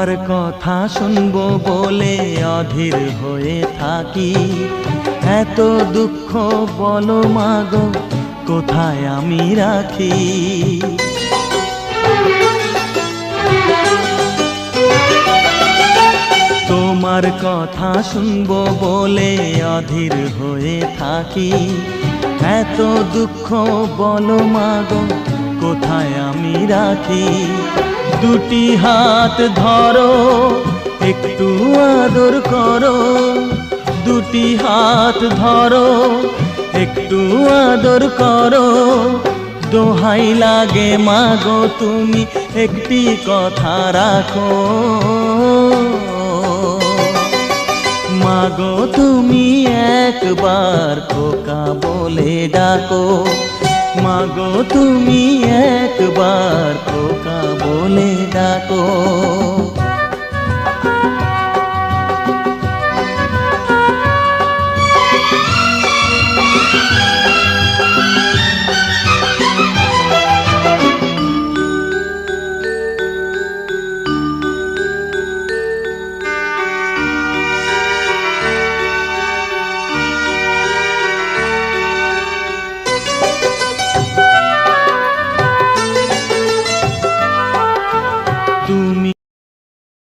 তোমার কথা শুনবো বলে অধীর হয়ে থাকি। এত দুঃখ বলো মাগো কোথায় আমি রাখি। তোমার কথা শুনবো বলে অধীর হয়ে থাকি। এত দুঃখ বলো মাগো কোথায় আমি রাখি। দুটি হাত ধরো একটু আদর করো, দুটি হাত ধরো একটু আদর করো। দোহাই লাগে মাগো তুমি একটি কথা রাখো। মাগো তুমি একবার খোকা বলে ডাকো। মাগো তুমি একবার খোকা বলে ডাকো।